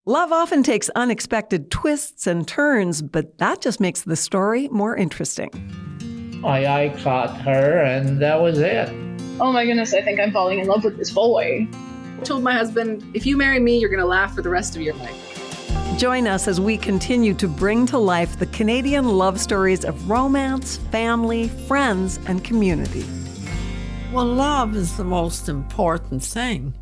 Love often takes unexpected twists and turns, but that just makes the story more interesting. I caught her, and that was it. Oh my goodness, I think I'm falling in love with this boy. I told my husband, if you marry me, you're going to laugh for the rest of your life. Join us as we continue to bring to life the Canadian love stories of romance, family, friends, and community. Well, love is the most important thing.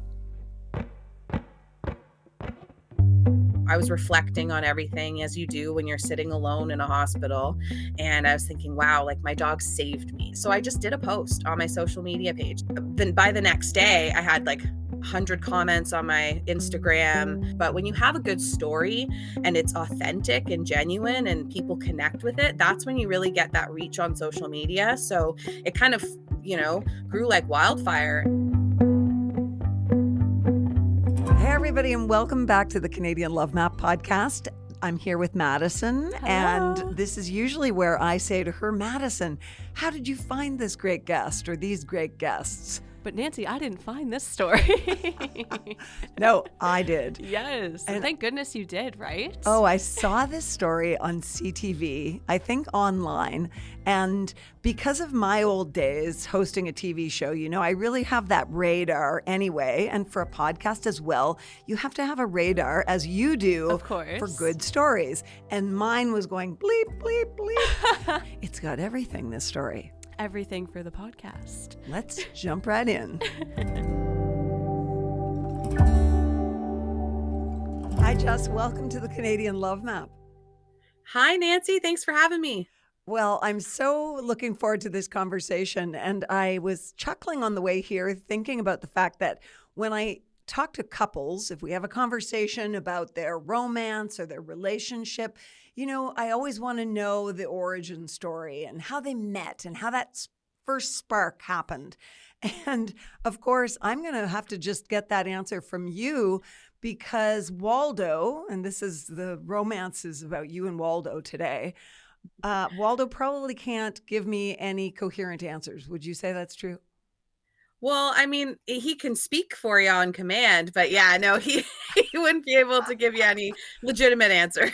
I was reflecting on everything as you do when you're sitting alone in a hospital. And I was thinking, wow, like my dog saved me. So I just did a post on my social media page. Then by the next day, I had like 100 comments on my Instagram. But when you have a good story and it's authentic and genuine and people connect with it, that's when you really get that reach on social media. So it kind of, grew like wildfire. Hey, everybody, and welcome back to the Canadian Love Map podcast. I'm here with Madison, Hello. And this is usually where I say to her, Madison, how did you find this great guest or these great guests? But Nancy, I didn't find this story. No, I did. Yes. And thank goodness you did, right? Oh, I saw this story on CTV, I think online. And because of my old days hosting a TV show, I really have that radar anyway. And for a podcast as well, you have to have a radar, as you do, of course, for good stories. And mine was going bleep, bleep, bleep. It's got everything, this story. Everything for the podcast. Let's jump right in. Hi, Jess. Welcome to the Canadian Love Map. Hi, Nancy. Thanks for having me. Well, I'm so looking forward to this conversation. And I was chuckling on the way here, thinking about the fact that when I talk to couples, if we have a conversation about their romance or their relationship, I always want to know the origin story and how they met and how that first spark happened. And of course, I'm going to have to just get that answer from you because Waldo, and this is the romance is about you and Waldo today. Waldo probably can't give me any coherent answers. Would you say that's true? Well, I mean, he can speak for you on command, but yeah, no, he wouldn't be able to give you any legitimate answers.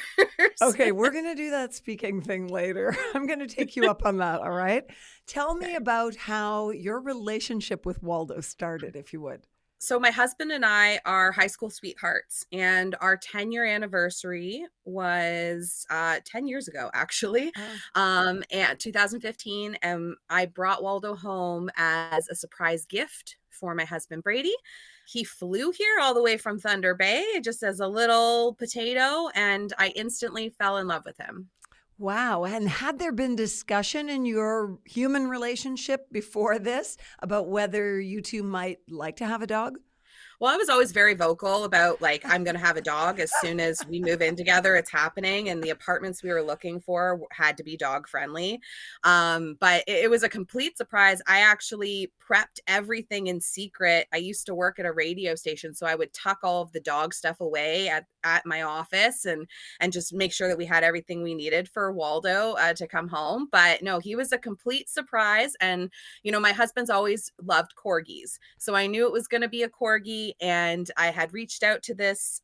Okay, we're going to do that speaking thing later. I'm going to take you up on that, all right? Tell me about how your relationship with Waldo started, if you would. So my husband and I are high school sweethearts, and our 10-year anniversary was 10 years ago, actually, and 2015. And I brought Waldo home as a surprise gift for my husband, Brady. He flew here all the way from Thunder Bay just as a little potato, and I instantly fell in love with him. Wow. And had there been discussion in your human relationship before this about whether you two might like to have a dog? Well, I was always very vocal about I'm going to have a dog as soon as we move in together. It's happening. And the apartments we were looking for had to be dog friendly. But it was a complete surprise. I actually prepped everything in secret. I used to work at a radio station, so I would tuck all of the dog stuff away at my office and just make sure that we had everything we needed for Waldo to come home. But no, he was a complete surprise. And, my husband's always loved corgis. So I knew it was going to be a corgi. And I had reached out to this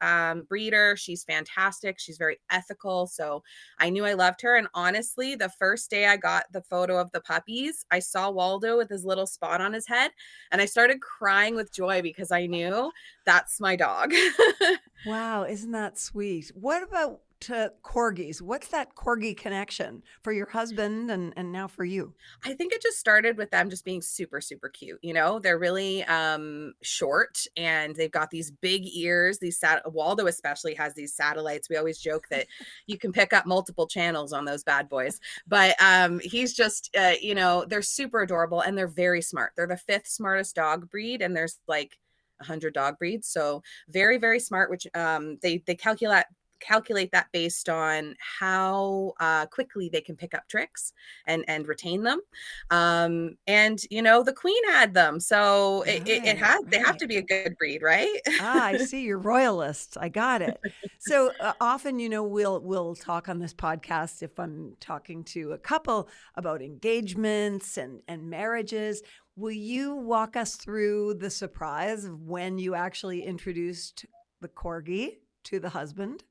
breeder. She's fantastic. She's very ethical. So I knew I loved her. And honestly, the first day I got the photo of the puppies, I saw Waldo with his little spot on his head. And I started crying with joy because I knew that's my dog. Wow. Isn't that sweet? What about corgis? What's that corgi connection for your husband and now for you? I think it just started with them just being super, super cute. They're really short and they've got these big ears. Waldo especially has these satellites. We always joke that you can pick up multiple channels on those bad boys. But he's just, they're super adorable and they're very smart. They're the 5th smartest dog breed, and there's 100 dog breeds. So very, very smart, which they calculate that based on how quickly they can pick up tricks and retain them. And the queen had them, so they have to be a good breed, right? I see. You're royalists. I got it. So often, we'll talk on this podcast if I'm talking to a couple about engagements and marriages. Will you walk us through the surprise of when you actually introduced the corgi? to the husband?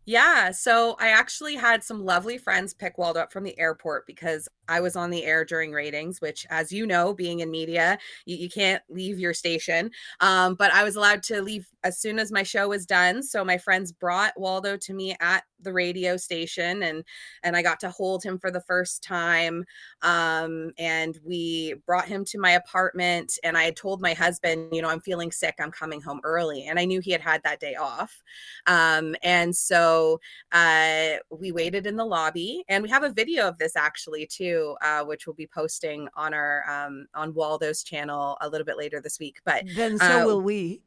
Yeah, so I actually had some lovely friends pick Waldo up from the airport because I was on the air during ratings, which, as you know, being in media, you can't leave your station. But I was allowed to leave as soon as my show was done. So my friends brought Waldo to me at the radio station, and I got to hold him for the first time. And we brought him to my apartment, and I had told my husband, I'm feeling sick, I'm coming home early, and I knew he had that day off. And so we waited in the lobby, and we have a video of this actually too, which we'll be posting on our on Waldo's channel a little bit later this week. But Then so will we.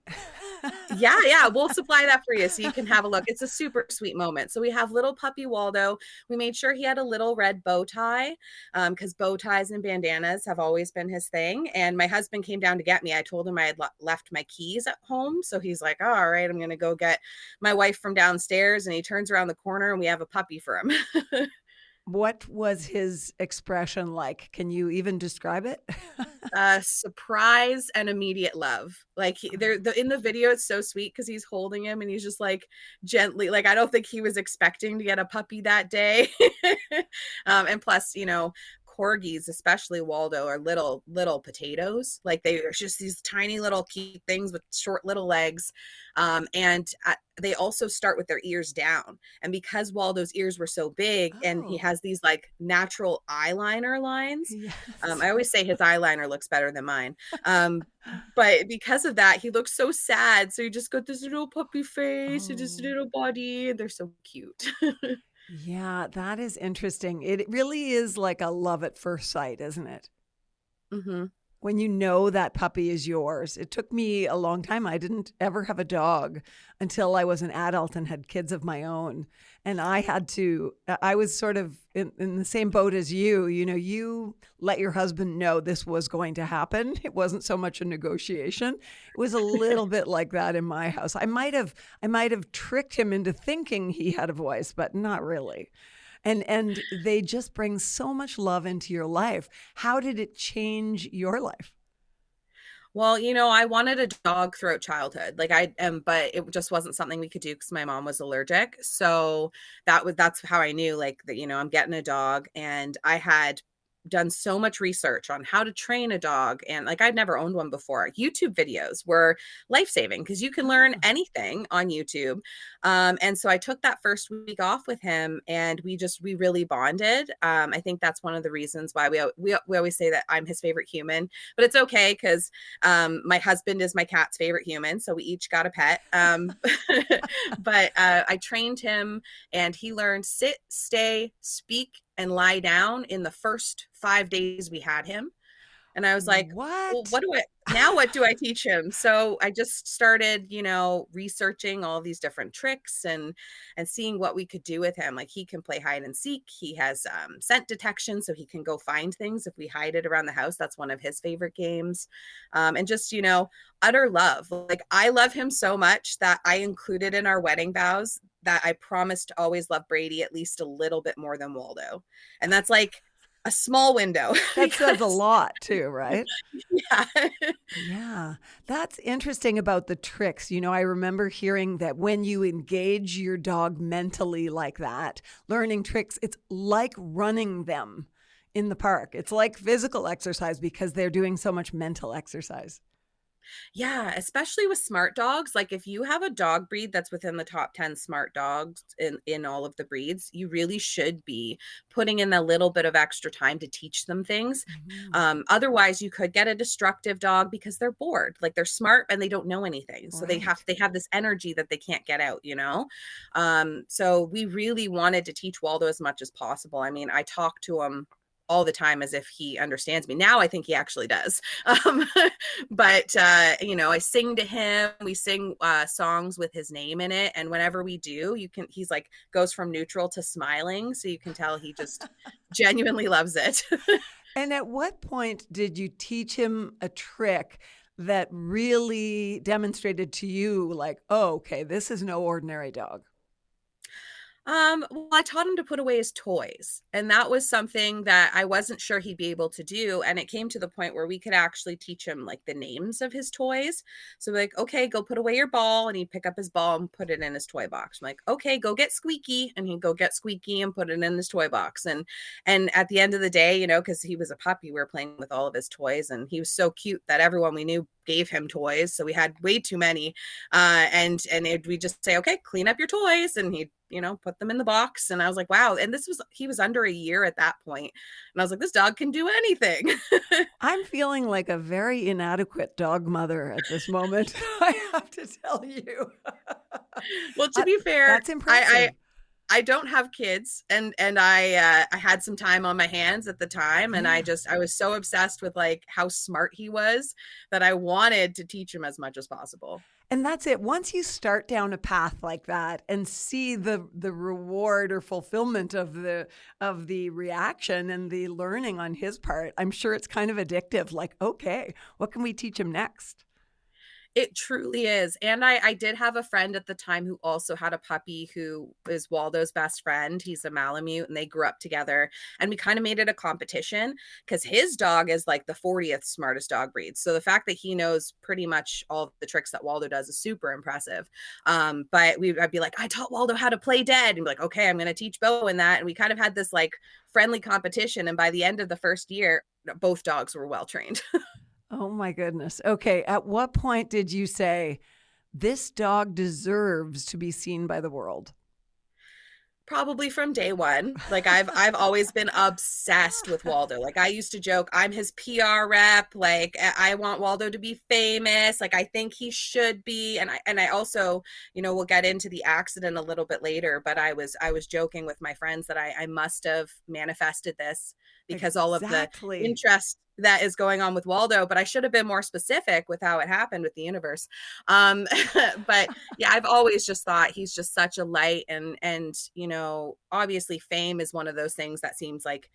yeah, we'll supply that for you so you can have a look. It's a super sweet moment. So we have little puppy Waldo. We made sure he had a little red bow tie, because bow ties and bandanas have always been his thing. And my husband came down to get me. I told him I had left my keys at home. So he's like, all right, I'm going to go get my wife from downstairs. And he turns around the corner and we have a puppy for him. What was his expression like? Can you even describe it? Surprise and immediate love. Like in the video, it's so sweet because he's holding him and he's just like gently, like I don't think he was expecting to get a puppy that day. And plus, corgis, especially Waldo, are little potatoes. Like they are just these tiny little cute things with short little legs. And they also start with their ears down. And because Waldo's ears were so big and he has these like natural eyeliner lines, Yes. I always say his eyeliner looks better than mine. But because of that, he looks so sad. So you just got this little puppy face and this little body. And they're so cute. Yeah, that is interesting. It really is like a love at first sight, isn't it? Mm-hmm. When you know that puppy is yours. It took me a long time. I didn't ever have a dog until I was an adult and had kids of my own. And I was sort of in the same boat as you. You let your husband know this was going to happen. It wasn't so much a negotiation. It was a little bit like that in my house. I might have tricked him into thinking he had a voice, but not really. And they just bring so much love into your life. How did it change your life? Well, I wanted a dog throughout childhood. Like but it just wasn't something we could do because my mom was allergic. So that's how I knew like that, I'm getting a dog. And I had done so much research on how to train a dog. And like, I'd never owned one before. YouTube videos were life-saving because you can learn anything on YouTube. And so I took that first week off with him and we really bonded. I think that's one of the reasons why we always say that I'm his favorite human, but it's okay because my husband is my cat's favorite human. So we each got a pet. But I trained him and he learned sit, stay, speak, and lie down in the first 5 days we had him. And I was like, what? Well, what do I teach him? So I just started, researching all these different tricks and seeing what we could do with him. Like he can play hide and seek. He has scent detection, so he can go find things if we hide it around the house. That's one of his favorite games. And just, utter love. Like I love him so much that I included in our wedding vows that I promised to always love Brady at least a little bit more than Waldo. And that's like a small window. That says a lot too, right? Yeah. Yeah. That's interesting about the tricks. I remember hearing that when you engage your dog mentally like that, learning tricks, it's like running them in the park. It's like physical exercise because they're doing so much mental exercise. Yeah, especially with smart dogs. Like if you have a dog breed that's within the top 10 smart dogs in all of the breeds, you really should be putting in a little bit of extra time to teach them things. Mm-hmm. Otherwise, you could get a destructive dog because they're bored. Like they're smart and they don't know anything. So Right. they have this energy that they can't get out, So we really wanted to teach Waldo as much as possible. I mean, I talk to him all the time as if he understands me. Now I think he actually does. But I sing to him. We sing songs with his name in it. And whenever we do, he's like goes from neutral to smiling. So you can tell he just genuinely loves it. And at what point did you teach him a trick that really demonstrated to you like, oh, okay, this is no ordinary dog? Well, I taught him to put away his toys, and that was something that I wasn't sure he'd be able to do. And it came to the point where we could actually teach him like the names of his toys. So like, okay, go put away your ball, and he'd pick up his ball and put it in his toy box. I'm like, okay, go get Squeaky, and he'd go get Squeaky and put it in his toy box. And at the end of the day, you know, because he was a puppy, we were playing with all of his toys, and he was so cute that everyone we knew gave him toys. So we had way too many, we just say, okay, clean up your toys, and he'd, you know, put them in the box. And I was like, wow. And he was under a year at that point. And I was like, this dog can do anything. I'm feeling like a very inadequate dog mother at this moment. I have to tell you. Well, to be fair, that's impressive. I don't have kids, and I had some time on my hands at the time, and I was so obsessed with like how smart he was that I wanted to teach him as much as possible. And that's it. Once you start down a path like that and see the reward or fulfillment of the reaction and the learning on his part, I'm sure it's kind of addictive. Like, okay, what can we teach him next? It truly is. And I did have a friend at the time who also had a puppy who is Waldo's best friend. He's a Malamute, and they grew up together. And we kind of made it a competition because his dog is like the 40th smartest dog breed. So the fact that he knows pretty much all the tricks that Waldo does is super impressive. But I'd be like, I taught Waldo how to play dead. And be like, okay, I'm going to teach Bowen that. And we kind of had this like friendly competition. And by the end of the first year, both dogs were well trained. Oh my goodness. Okay. At what point did you say, this dog deserves to be seen by the world? Probably from day one. Like I've always been obsessed with Waldo. Like I used to joke, I'm his PR rep. Like I want Waldo to be famous. Like I think he should be. And I also, you know, we'll get into the accident a little bit later, but I was joking with my friends that I must have manifested this because all of the interest that is going on with Waldo, but I should have been more specific with how it happened with the universe. But yeah, I've always just thought he's just such a light, and, you know, obviously fame is one of those things that seems like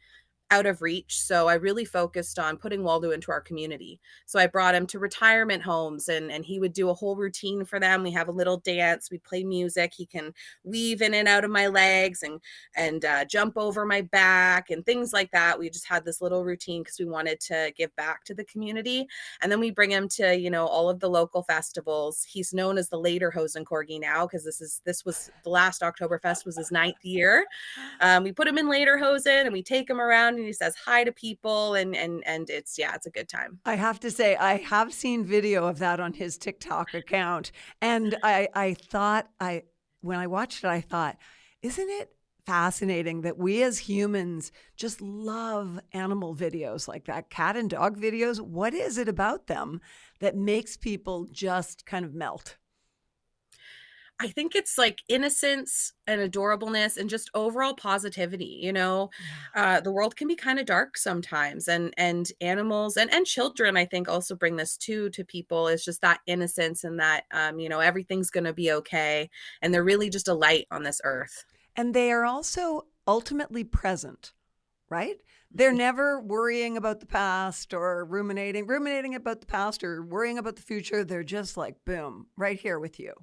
out of reach. So I really focused on putting Waldo into our community. So I brought him to retirement homes, and he would do a whole routine for them. We have a little dance, we play music. He can weave in and out of my legs and jump over my back and things like that. We just had this little routine because we wanted to give back to the community. And then we bring him to, you know, all of the local festivals. He's known as the Lederhosen Corgi now because this was the last Oktoberfest was his 9th year. We put him in Lederhosen and we take him around, and he says hi to people, and it's a good time. I have to say, I have seen video of that on his TikTok account, and I thought, when I watched it, I thought, isn't it fascinating that we as humans just love animal videos like that, cat and dog videos? What is it about them that makes people just kind of melt? I think it's like innocence and adorableness and just overall positivity. You know, the world can be kind of dark sometimes, and animals and children, I think, also bring this to people. It's just that innocence and that, you know, everything's going to be okay. And they're really just a light on this earth. And they are also ultimately present, right? They're never worrying about the past or ruminating about the past or worrying about the future. They're just like, boom, right here with you.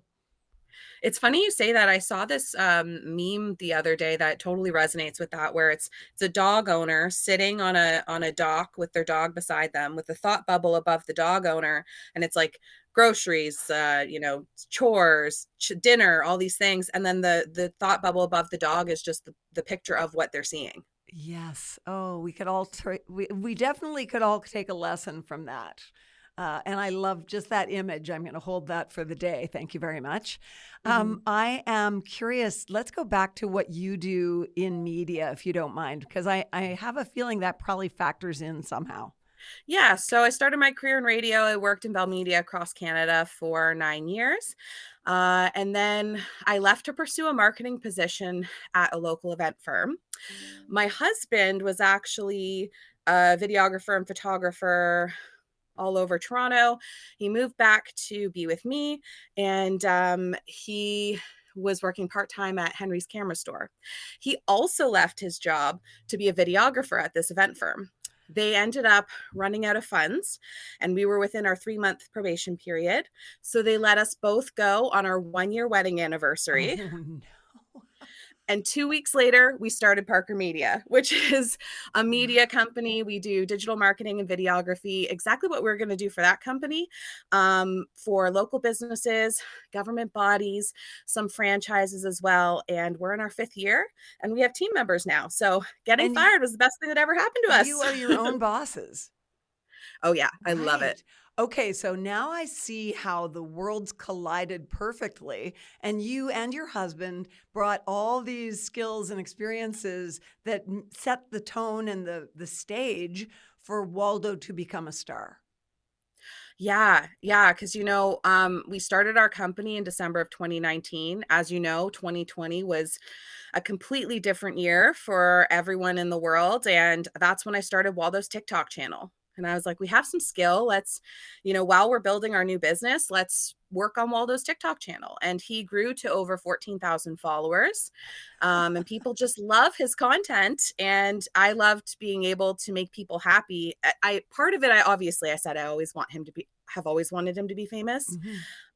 It's funny you say that. I saw this meme the other day that totally resonates with that, where it's a dog owner sitting on a dock with their dog beside them with the thought bubble above the dog owner. And it's like groceries, you know, chores, dinner, all these things. And then the thought bubble above the dog is just the picture of what they're seeing. Yes. Oh, we could all, we definitely could all take a lesson from that. And I love just that image. I'm going to hold that for the day. Thank you very much. I am curious. Let's go back to what you do in media, if you don't mind, because I have a feeling that probably factors in somehow. Yeah. So I started my career in radio. I worked in Bell Media across Canada for 9 years. And then I left to pursue a marketing position at a local event firm. My husband was actually a videographer and photographer all over Toronto. He moved back to be with me, and he was working part-time at Henry's Camera Store. He also left his job to be a videographer at this event firm. They ended up running out of funds, and we were within our 3-month probation period. So they let us both go on our 1-year wedding anniversary. Oh, no. And 2 weeks later, we started Parker Media, which is a media company. We do digital marketing and videography, exactly what we're going to do for that company, for local businesses, government bodies, some franchises as well. And we're in our 5th year and we have team members now. So getting And fired was the best thing that ever happened to us. you are your own bosses. Oh, yeah. I love it. Okay, so now I see how the worlds collided perfectly, and you and your husband brought all these skills and experiences that set the tone and the stage for Waldo to become a star. Yeah. Because, we started our company in December of 2019. As you know, 2020 was a completely different year for everyone in the world. And that's when I started Waldo's TikTok channel. And I was like, we have some skill. Let's, while we're building our new business, let's work on Waldo's TikTok channel. And he grew to over 14,000 followers. And people just love his content. And I loved being able to make people happy. Part of it, I said I always have always wanted him to be famous.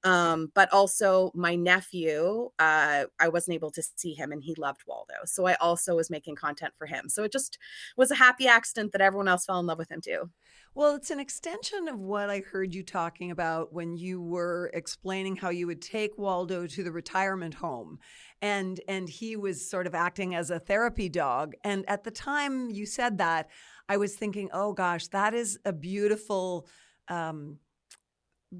But also my nephew, I wasn't able to see him and he loved Waldo. So I also was making content for him. So it just was a happy accident that everyone else fell in love with him too. Well, it's an extension of what I heard you talking about when you were explaining how you would take Waldo to the retirement home, and he was sort of acting as a therapy dog. And at the time you said that, I was thinking, oh gosh, that is a beautiful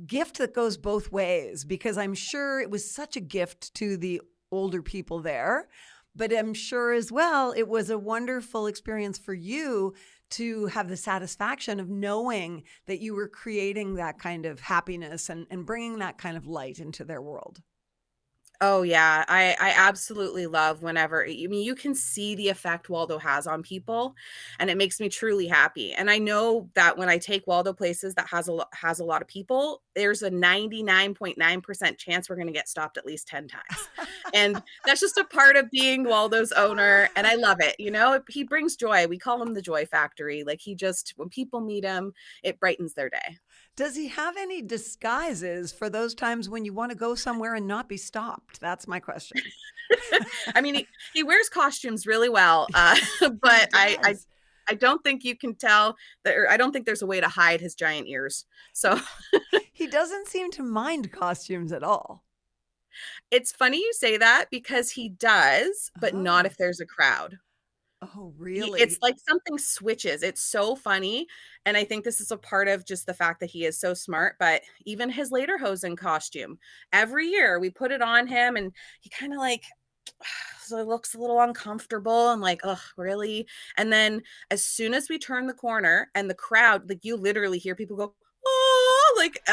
gift that goes both ways, because I'm sure it was such a gift to the older people there, but I'm sure as well it was a wonderful experience for you to have the satisfaction of knowing that you were creating that kind of happiness and bringing that kind of light into their world. Oh yeah, I absolutely love whenever, you can see the effect Waldo has on people, and it makes me truly happy. And I know that when I take Waldo places that has a lot of people, there's a 99.9% chance we're going to get stopped at least 10 times. And that's just a part of being Waldo's owner, and I love it. He brings joy. We call him the joy factory. Like, when people meet him, it brightens their day. Does he have any disguises for those times when you want to go somewhere and not be stopped? That's my question. I mean, he wears costumes really well, but I don't think you can tell that, or I don't think there's a way to hide his giant ears. So he doesn't seem to mind costumes at all. It's funny you say that, because he does, but not if there's a crowd. Oh, really? It's like something switches. It's so funny. And I think this is a part of just the fact that he is so smart. But even his lederhosen costume, every year we put it on him and he kind of like, so it looks a little uncomfortable and like, oh, really? And then as soon as we turn the corner and the crowd, like, you literally hear people go, oh, like,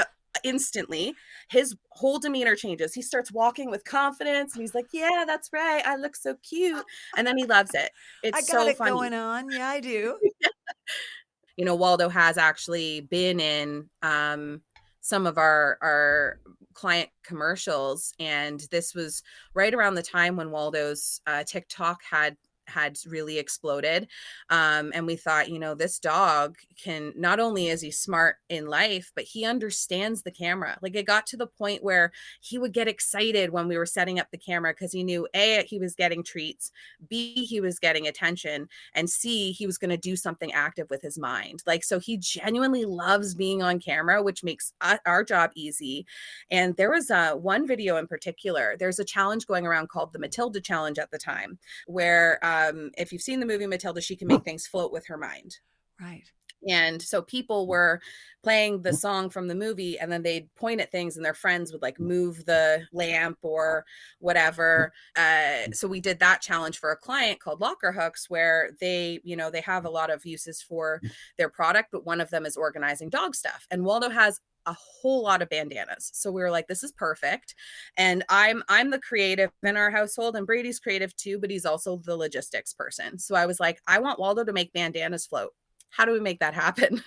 instantly his whole demeanor changes. He starts walking with confidence and he's like, yeah, that's right, I look so cute. And then he loves it. It's I got so it funny going on. Yeah, I do. Waldo has actually been in some of our client commercials, and this was right around the time when Waldo's TikTok had really exploded. And we thought, this dog can, not only is he smart in life, but he understands the camera. Like, it got to the point where he would get excited when we were setting up the camera, because he knew A, he was getting treats, B, he was getting attention, and C, he was going to do something active with his mind. Like, so he genuinely loves being on camera, which makes our job easy. And there was one video in particular, there's a challenge going around called the Matilda Challenge at the time, where if you've seen the movie Matilda, she can make things float with her mind. Right. And so people were playing the song from the movie, and then they'd point at things and their friends would like move the lamp or whatever. So we did that challenge for a client called Locker Hooks, where they have a lot of uses for their product, but one of them is organizing dog stuff. And Waldo has a whole lot of bandanas. So we were like, this is perfect. And I'm the creative in our household, and Brady's creative too, but he's also the logistics person. So I was like, I want Waldo to make bandanas float. How do we make that happen?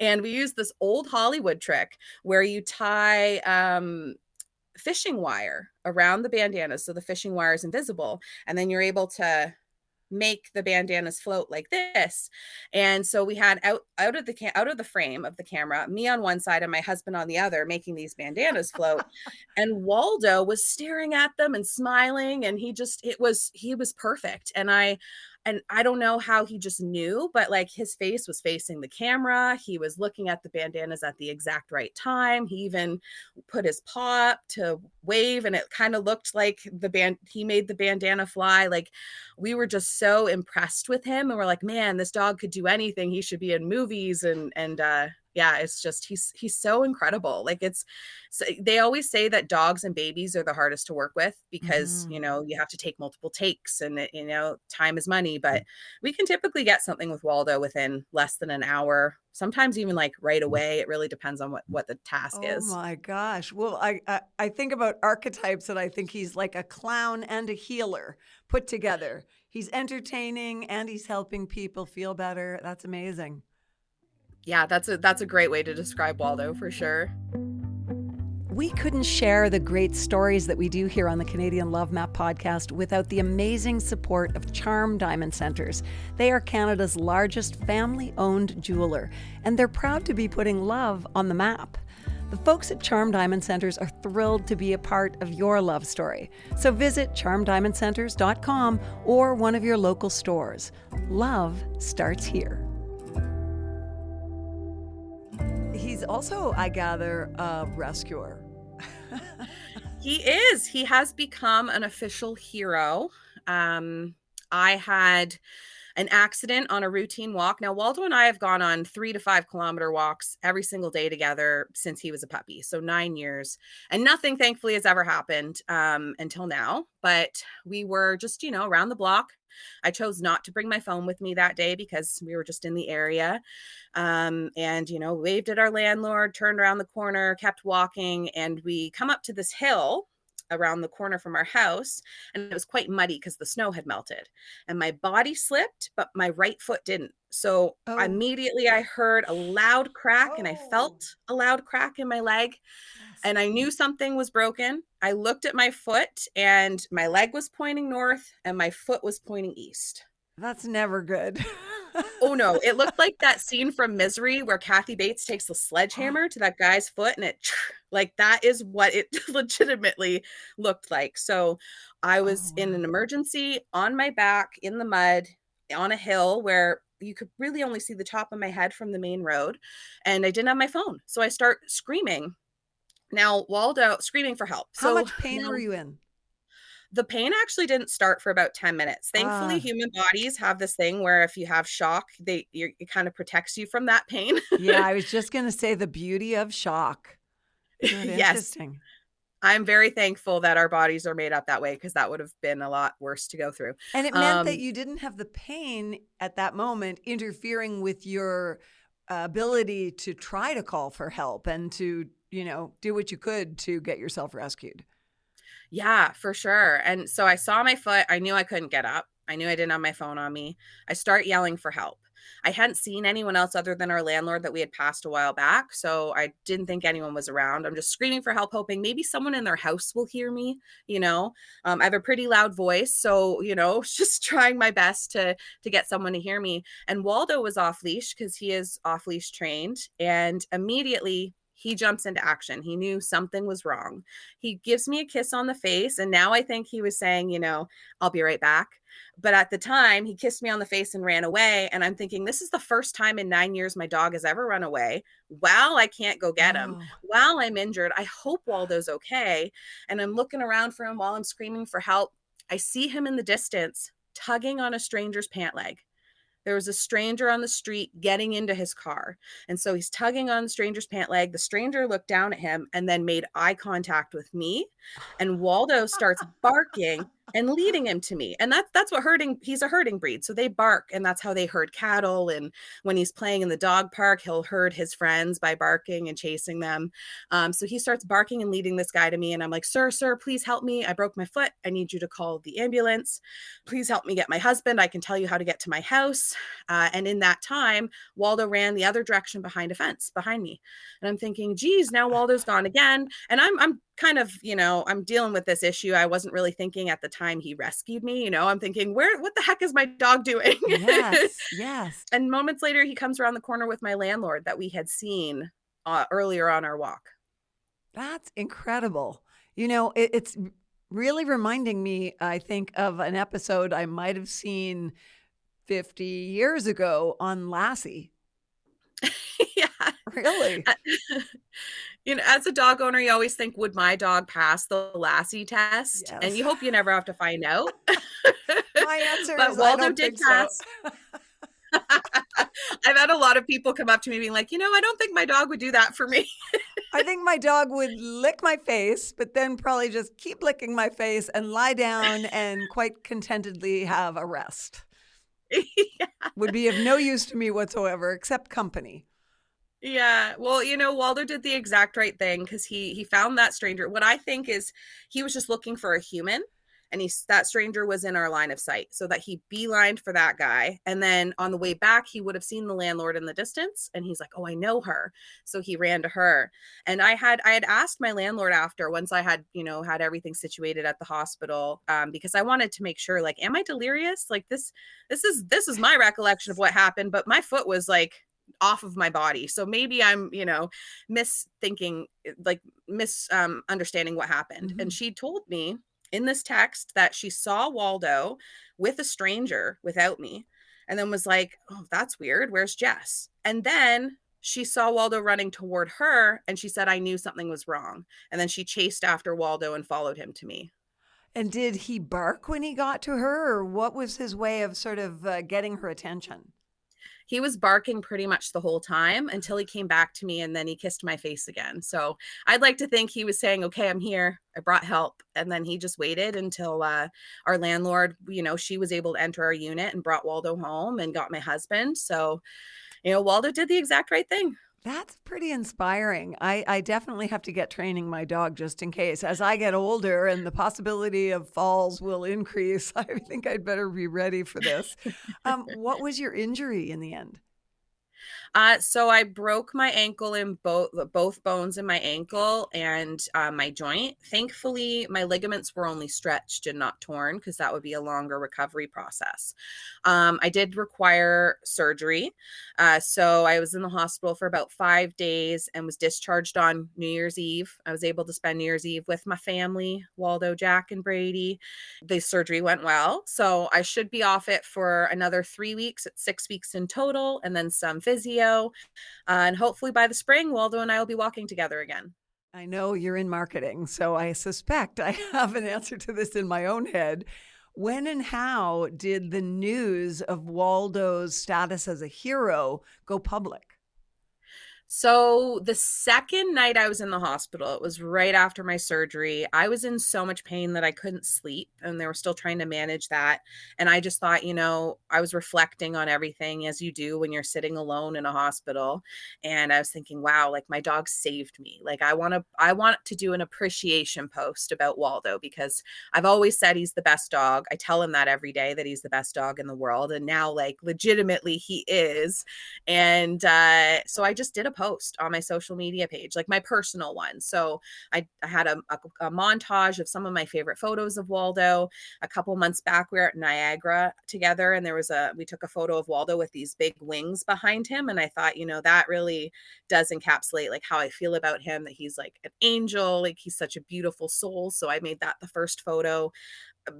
And we used this old Hollywood trick where you tie fishing wire around the bandana so the fishing wire is invisible, and then you're able to make the bandanas float like this. And so we had out of the frame of the camera, me on one side and my husband on the other, making these bandanas float. And Waldo was staring at them and smiling, and he was perfect. And I don't know how he just knew, but like his face was facing the camera. He was looking at the bandanas at the exact right time. He even put his paw up to wave, and it kind of looked like he made the bandana fly. Like, we were just so impressed with him, and we're like, man, this dog could do anything. He should be in movies. And yeah, it's just, he's so incredible. Like, they always say that dogs and babies are the hardest to work with because, you have to take multiple takes, and time is money, but we can typically get something with Waldo within less than an hour, sometimes even like right away. It really depends on what the task is. Oh my gosh. Well, I think about archetypes, and I think he's like a clown and a healer put together. He's entertaining and he's helping people feel better. That's amazing. Yeah, that's a great way to describe Waldo for sure. We couldn't share the great stories that we do here on the Canadian Love Map podcast without the amazing support of Charm Diamond Centers. They are Canada's largest family-owned jeweler, and they're proud to be putting love on the map. The folks at Charm Diamond Centers are thrilled to be a part of your love story. So visit charmdiamondcenters.com or one of your local stores. Love starts here. He's also, I gather, a rescuer. He is. He has become an official hero. I had an accident on a routine walk. Now, Waldo and I have gone on 3 to 5 kilometer walks every single day together since he was a puppy. So 9 years, and nothing thankfully has ever happened until now, but we were just, around the block. I chose not to bring my phone with me that day because we were just in the area, and, waved at our landlord, turned around the corner, kept walking, and we come up to this hill around the corner from our house, and it was quite muddy because the snow had melted, and my body slipped, but my right foot didn't. So immediately I heard a loud crack, and I felt a loud crack in my leg, and I knew something was broken. I looked at my foot, and my leg was pointing north and my foot was pointing east. That's never good. Oh no, it looked like that scene from Misery where Kathy Bates takes the sledgehammer to that guy's foot, and it like, that is what it legitimately looked like. So I was in an emergency on my back in the mud on a hill where you could really only see the top of my head from the main road, and I didn't have my phone. So I start screaming. Now, Waldo, screaming for help. How much pain were you in? The pain actually didn't start for about 10 minutes. Thankfully, human bodies have this thing where if you have shock, it kind of protects you from that pain. Yeah, I was just going to say the beauty of shock. Interesting. I'm very thankful that our bodies are made up that way, because that would have been a lot worse to go through. And it meant that you didn't have the pain at that moment interfering with your ability to try to call for help and to, do what you could to get yourself rescued. Yeah, for sure. And so I saw my foot. I knew I couldn't get up. I knew I didn't have my phone on me. I start yelling for help. I hadn't seen anyone else other than our landlord that we had passed a while back. So I didn't think anyone was around. I'm just screaming for help, hoping maybe someone in their house will hear me. I have a pretty loud voice. So, just trying my best to get someone to hear me. And Waldo was off leash because he is off leash trained. And immediately he jumps into action. He knew something was wrong. He gives me a kiss on the face. And now I think he was saying, I'll be right back. But at the time, he kissed me on the face and ran away. And I'm thinking, this is the first time in 9 years my dog has ever run away. While I can't go get him, while I'm injured, I hope Waldo's okay. And I'm looking around for him while I'm screaming for help. I see him in the distance, tugging on a stranger's pant leg. There was a stranger on the street getting into his car. And so he's tugging on the stranger's pant leg. The stranger looked down at him and then made eye contact with me. And Waldo starts barking and leading him to me. And that's what he's a herding breed. So they bark, and that's how they herd cattle. And when he's playing in the dog park, he'll herd his friends by barking and chasing them. So he starts barking and leading this guy to me. And I'm like, sir, please help me. I broke my foot. I need you to call the ambulance. Please help me get my husband. I can tell you how to get to my house. And in that time, Waldo ran the other direction behind a fence behind me. And I'm thinking, geez, now Waldo's gone again. And I'm kind of, I'm dealing with this issue. I wasn't really thinking at the time he rescued me. I'm thinking, what the heck is my dog doing? Yes, yes. And moments later, he comes around the corner with my landlord that we had seen earlier on our walk. That's incredible. It's really reminding me, I think, of an episode I might have seen 50 years ago on Lassie. Yeah. Really? As a dog owner, you always think, would my dog pass the Lassie test? Yes. And you hope you never have to find out. My answer But is Waldo I don't did think pass. so. I've had a lot of people come up to me being like, I don't think my dog would do that for me. I think my dog would lick my face, but then probably just keep licking my face and lie down and quite contentedly have a rest. Yeah. Would be of no use to me whatsoever, except company. Yeah. Well, Waldo did the exact right thing because he found that stranger. What I think is he was just looking for a human, and that stranger was in our line of sight, so that he beelined for that guy. And then on the way back, he would have seen the landlord in the distance, and he's like, oh, I know her. So he ran to her. And I had asked my landlord after, once I had, had everything situated at the hospital, because I wanted to make sure, like, am I delirious? Like this is my recollection of what happened, but my foot was like off of my body. So maybe I'm, misthinking, like misunderstanding what happened. Mm-hmm. And she told me in this text that she saw Waldo with a stranger without me, and then was like, oh, that's weird. Where's Jess? And then she saw Waldo running toward her, and she said, I knew something was wrong. And then she chased after Waldo and followed him to me. And did he bark when he got to her, or what was his way of sort of getting her attention? He was barking pretty much the whole time until he came back to me, and then he kissed my face again. So I'd like to think he was saying, okay, I'm here. I brought help. And then he just waited until our landlord, she was able to enter our unit and brought Waldo home and got my husband. So, Waldo did the exact right thing. That's pretty inspiring. I definitely have to get training my dog just in case. As I get older and the possibility of falls will increase, I think I'd better be ready for this. What was your injury in the end? So I broke my ankle in both bones in my ankle and my joint. Thankfully, my ligaments were only stretched and not torn, because that would be a longer recovery process. I did require surgery. So I was in the hospital for about 5 days and was discharged on New Year's Eve. I was able to spend New Year's Eve with my family, Waldo, Jack, and Brady. The surgery went well. So I should be off it for another 3 weeks. It's 6 weeks in total, and then some physio. And hopefully by the spring, Waldo and I will be walking together again. I know you're in marketing, so I suspect I have an answer to this in my own head. When and how did the news of Waldo's status as a hero go public? So the second night I was in the hospital, it was right after my surgery. I was in so much pain that I couldn't sleep, and they were still trying to manage that. And I just thought, I was reflecting on everything, as you do when you're sitting alone in a hospital. And I was thinking, wow, like my dog saved me. Like I want to do an appreciation post about Waldo, because I've always said he's the best dog. I tell him that every day, that he's the best dog in the world. And now, like, legitimately he is. And so I just did a post on my social media page, like my personal one. So I had a montage of some of my favorite photos of Waldo. A couple months back, we were at Niagara together, and we took a photo of Waldo with these big wings behind him. And I thought, that really does encapsulate like how I feel about him, that he's like an angel, like he's such a beautiful soul. So I made that the first photo.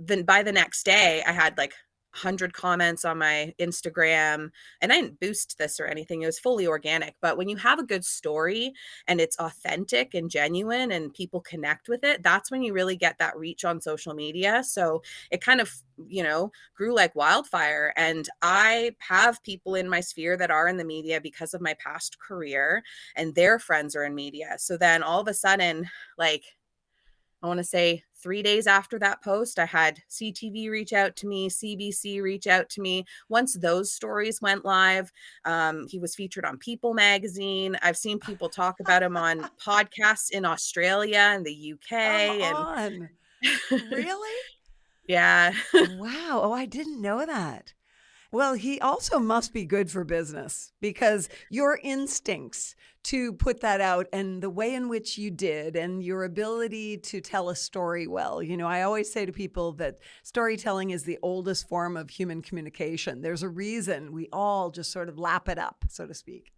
Then by the next day, I had like 100 comments on my Instagram, and I didn't boost this or anything. It was fully organic. But when you have a good story and it's authentic and genuine and people connect with it, that's when you really get that reach on social media. So it kind of, grew like wildfire. And I have people in my sphere that are in the media because of my past career, and their friends are in media. So then all of a sudden, like, I want to say 3 days after that post, I had CTV reach out to me, CBC reach out to me. Once those stories went live, he was featured on People magazine. I've seen people talk about him on podcasts in Australia and the UK. Come on. Really? Yeah. Wow. Oh, I didn't know that. Well, he also must be good for business because your instincts to put that out and the way in which you did and your ability to tell a story well. I always say to people that storytelling is the oldest form of human communication. There's a reason we all just sort of lap it up, so to speak.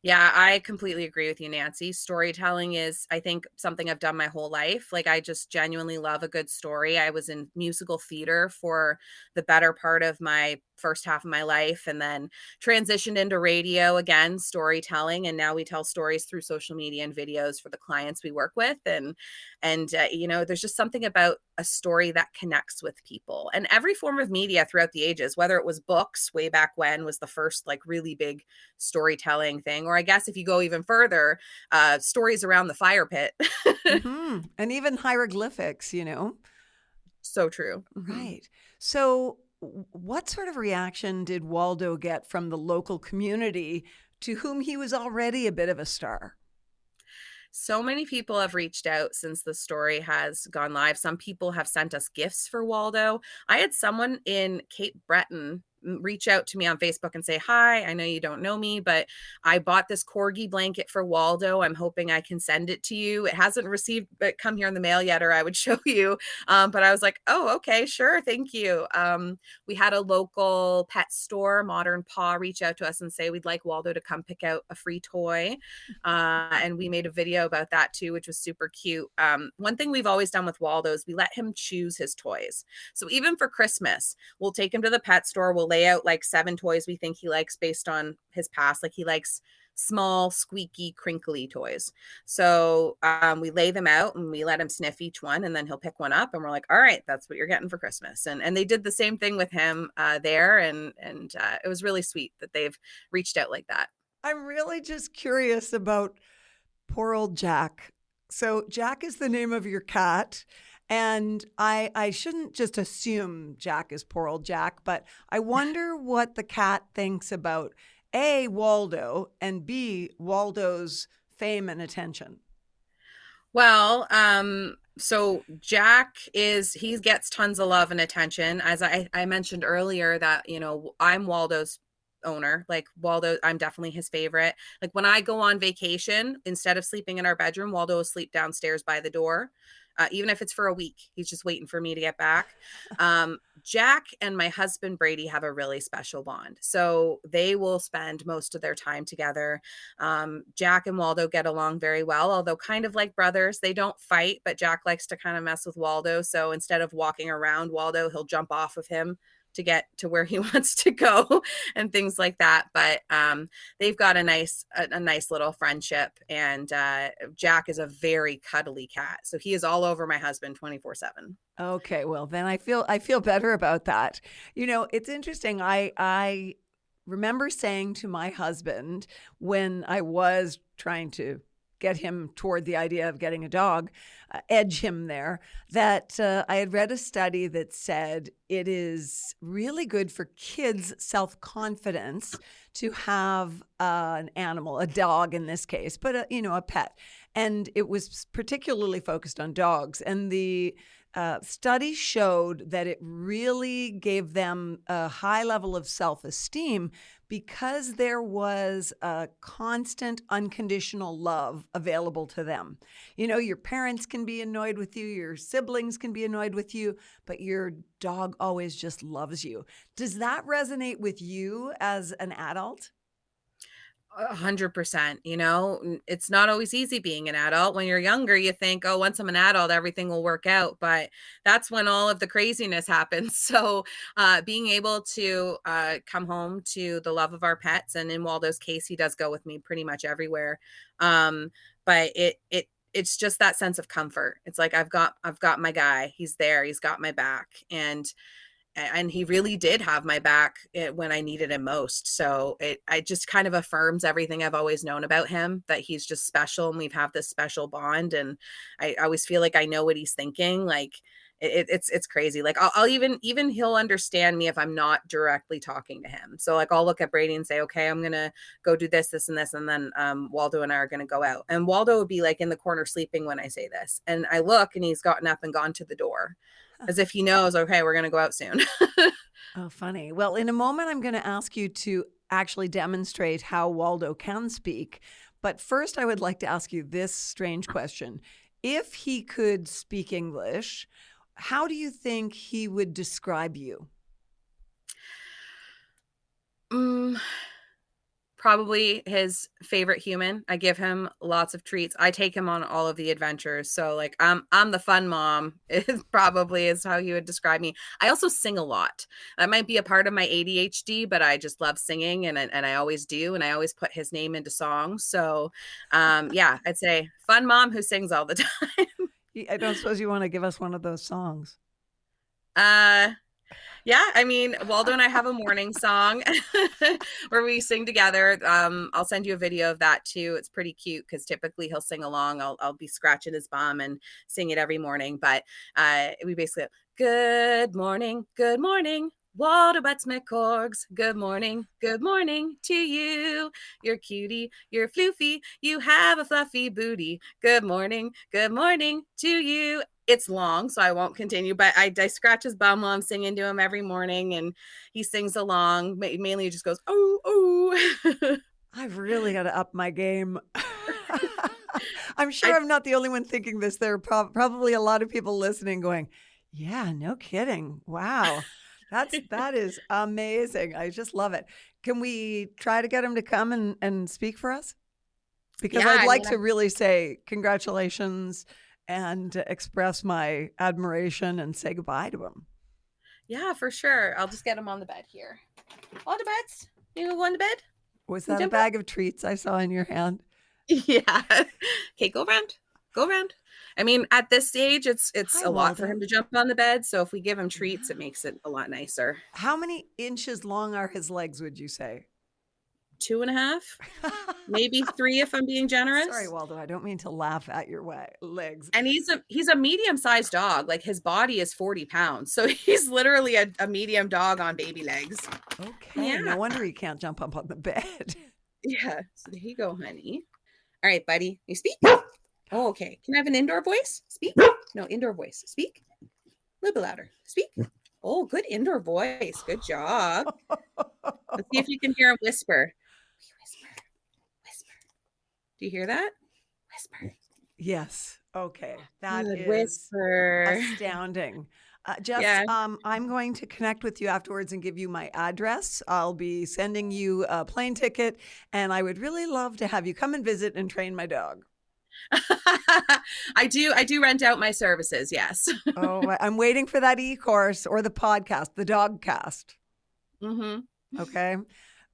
Yeah, I completely agree with you, Nancy. Storytelling is, I think, something I've done my whole life. Like, I just genuinely love a good story. I was in musical theater for the better part of my first half of my life and then transitioned into radio again, storytelling. And now we tell stories through social media and videos for the clients we work with. And there's just something about a story that connects with people. And every form of media throughout the ages, whether it was books way back when was the first like really big storytelling thing, or I guess if you go even further, stories around the fire pit. And even hieroglyphics. So true. Right. So what sort of reaction did Waldo get from the local community to whom he was already a bit of a star? So many people have reached out since the story has gone live. Some people have sent us gifts for Waldo. I had someone in Cape Breton reach out to me on Facebook and say, "Hi, I know you don't know me, but I bought this corgi blanket for Waldo. I'm hoping I can send it to you. It hasn't received, but come here in the mail yet, or I would show you." But I was like, "Oh, okay, sure. Thank you." We had a local pet store, Modern Paw, reach out to us and say, "We'd like Waldo to come pick out a free toy." And we made a video about that too, which was super cute. One thing we've always done with Waldo is we let him choose his toys. So even for Christmas, we'll take him to the pet store. We'll lay out like 7 toys we think he likes based on his past. Like he likes small, squeaky, crinkly toys. So we lay them out and we let him sniff each one, and then he'll pick one up and we're like, "All right, that's what you're getting for Christmas." And they did the same thing with him there. And it was really sweet that they've reached out like that. I'm really just curious about poor old Jack. So Jack is the name of your cat. And I shouldn't just assume Jack is poor old Jack, but I wonder what the cat thinks about A, Waldo, and B, Waldo's fame and attention. Well, so Jack he gets tons of love and attention. As I mentioned earlier that, I'm Waldo's owner. Like Waldo, I'm definitely his favorite. Like when I go on vacation, instead of sleeping in our bedroom, Waldo will sleep downstairs by the door. Even if it's for a week, he's just waiting for me to get back. Jack and my husband, Brady, have a really special bond. So they will spend most of their time together. Jack and Waldo get along very well, although kind of like brothers. They don't fight, but Jack likes to kind of mess with Waldo. So instead of walking around Waldo, he'll jump off of him to get to where he wants to go and things like that. But they've got a nice little friendship, and Jack is a very cuddly cat. So he is all over my husband 24/7. Okay, well then I feel better about that. It's interesting. I remember saying to my husband when I was trying to get him toward the idea of getting a dog, edge him there, that I had read a study that said it is really good for kids' self-confidence to have an animal, a dog in this case, but a pet. And it was particularly focused on dogs. And the study showed that it really gave them a high level of self-esteem because there was a constant unconditional love available to them. Your parents can be annoyed with you, your siblings can be annoyed with you, but your dog always just loves you. Does that resonate with you as an adult? 100%. It's not always easy being an adult. When you're younger, you think, "Oh, once I'm an adult, everything will work out." But that's when all of the craziness happens. So being able to come home to the love of our pets, and in Waldo's case, he does go with me pretty much everywhere. But it's just that sense of comfort. It's like I've got my guy. He's there. He's got my back. And he really did have my back when I needed him most. So it just kind of affirms everything I've always known about him, that he's just special and we've have this special bond. And I always feel like I know what he's thinking. Like it's crazy. Like I'll even he'll understand me if I'm not directly talking to him. So like I'll look at Brady and say, "Okay, I'm going to go do this, this, and this." And then Waldo and I are going to go out. And Waldo would be like in the corner sleeping when I say this. And I look and he's gotten up and gone to the door, as if he knows, okay, we're going to go out soon. Oh, funny. Well, in a moment, I'm going to ask you to actually demonstrate how Waldo can speak. But first, I would like to ask you this strange question. If he could speak English, how do you think he would describe you? Mm, Probably his favorite human. I give him lots of treats. I take him on all of the adventures. So like I'm the fun mom is probably is how he would describe me. I also sing a lot. That might be a part of my ADHD, but I just love singing and I always do. And I always put his name into songs. So yeah, I'd say fun mom who sings all the time. I don't suppose you want to give us one of those songs. Yeah, I mean, Waldo and I have a morning song where we sing together. I'll send you a video of that too. It's pretty cute because typically he'll sing along. I'll be scratching his bum and sing it every morning. But we basically good morning, Waldo Butts McCorgs. Good morning to you. You're cutie, you're floofy, you have a fluffy booty. Good morning to you. It's long, so I won't continue, but I scratch his bum while I'm singing to him every morning, and he sings along. Mainly he just goes, oh, oh. I've really got to up my game. I'm sure I'm not the only one thinking this. There are probably a lot of people listening going, yeah, no kidding. Wow. That is amazing. I just love it. Can we try to get him to come and speak for us? Because Yeah, I'd like to really say congratulations and express my admiration and say goodbye to him. Yeah, for sure. I'll just get him on the bed here. On the beds? You going to bed? Was that a bag of treats I saw in your hand? Yeah. Okay, go around. I mean, at this stage, it's a lot for him to jump on the bed. So if we give him treats, it makes it a lot nicer. How many inches long are his legs, would you say? 2.5, maybe 3 if I'm being generous. Sorry, Waldo, I don't mean to laugh at your legs. And he's a medium-sized dog. Like his body is 40 pounds. So he's literally a medium dog on baby legs. Okay. Yeah. No wonder he can't jump up on the bed. Yeah. So there you go, honey. All right, buddy. You speak? Oh, okay. Can I have an indoor voice? Speak? No, indoor voice. Speak? A little bit louder. Speak? Oh, good indoor voice. Good job. Let's see if you can hear him whisper. Whisper. Do you hear that? Whisper. Yes. Okay. That Good is whisper. astounding. Jess, Yeah. I'm going to connect with you afterwards and give you my address. I'll be sending you a plane ticket, and I would really love to have you come and visit and train my dog. I do rent out my services. Yes. Oh, I'm waiting for that e-course or the podcast, the dog cast. Mm-hmm. Okay.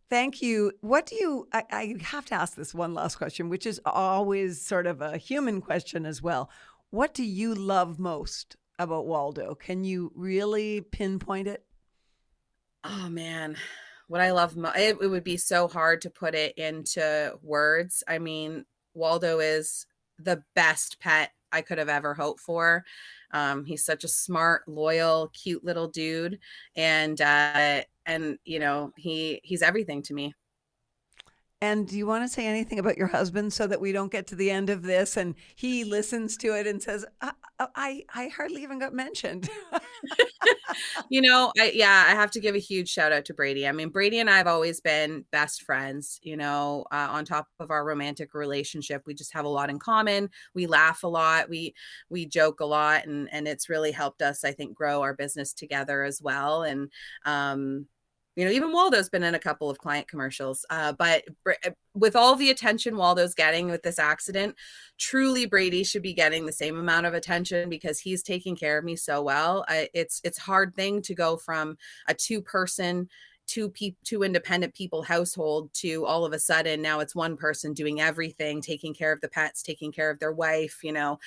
Thank you. What do you, I have to ask this one last question, which is always sort of a human question as well. What do you love most about Waldo? Can you really pinpoint it? Oh man, what I love, it would be so hard to put it into words. I mean, Waldo is the best pet I could have ever hoped for. He's such a smart, loyal, cute little dude. And you know, he's everything to me. And do you want to say anything about your husband so that we don't get to the end of this and he listens to it and says, I hardly even got mentioned. You know, I have to give a huge shout out to Brady. I mean, Brady and I have always been best friends, you know, on top of our romantic relationship. We just have a lot in common. We laugh a lot. We joke a lot, and it's really helped us, I think, grow our business together as well. And, you know, even Waldo's been in a couple of client commercials, but with all the attention Waldo's getting with this accident, truly Brady should be getting the same amount of attention because he's taking care of me so well. It's a hard thing to go from a two-person, two independent people household to all of a sudden now it's one person doing everything, taking care of the pets, taking care of their wife, you know,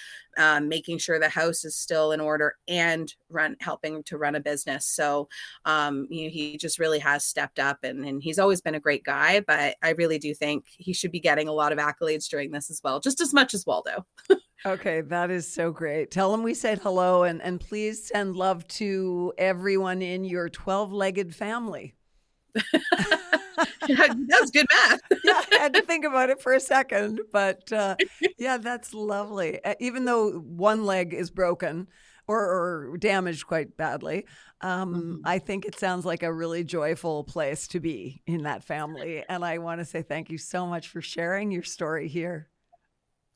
making sure the house is still in order and helping to run a business. So you know, he just really has stepped up and he's always been a great guy, but I really do think he should be getting a lot of accolades during this as well, just as much as Waldo. Okay, that is so great. Tell him we said hello and please send love to everyone in your 12-legged family. That was good math. Yeah, I had to think about it for a second, but yeah, that's lovely. Even though one leg is broken, or damaged quite badly. I think it sounds like a really joyful place to be in that family. And I want to say thank you so much for sharing your story here.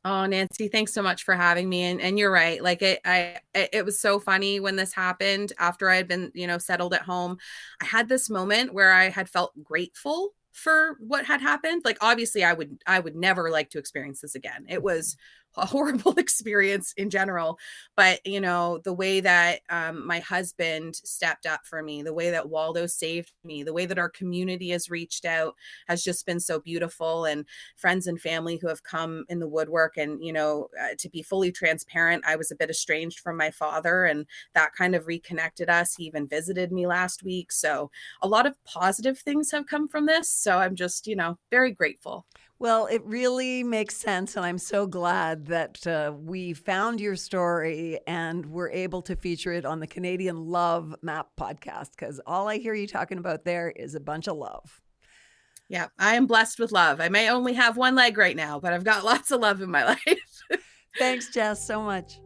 Oh, Nancy, thanks so much for having me. And you're right. Like it was so funny when this happened after I had been, settled at home. I had this moment where I had felt grateful for what had happened. Like, obviously I would never like to experience this again. It was a horrible experience in general, but the way that my husband stepped up for me, the way that Waldo saved me, the way that our community has reached out has just been so beautiful. And friends and family who have come in the woodwork, and to be fully transparent, I was a bit estranged from my father, and that kind of reconnected us. He even visited me last week, so a lot of positive things have come from this. So I'm just very grateful. Well, it really makes sense, and I'm so glad that we found your story and were able to feature it on the Canadian Love Map podcast, because all I hear you talking about there is a bunch of love. Yeah, I am blessed with love. I may only have one leg right now, but I've got lots of love in my life. Thanks, Jess, so much.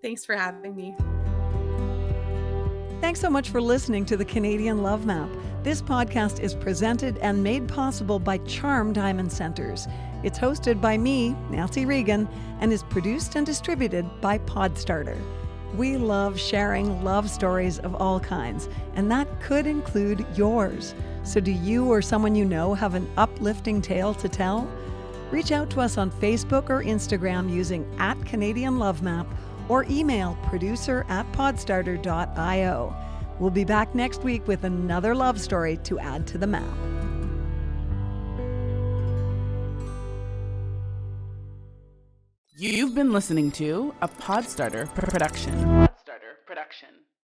Thanks for having me. Thanks so much for listening to the Canadian Love Map. This podcast is presented and made possible by Charm Diamond Centers. It's hosted by me, Nancy Regan, and is produced and distributed by Podstarter. We love sharing love stories of all kinds, and that could include yours. So do you or someone you know have an uplifting tale to tell? Reach out to us on Facebook or Instagram using @CanadianLoveMap or email producer@podstarter.io. We'll be back next week with another love story to add to the map. You've been listening to a Podstarter production.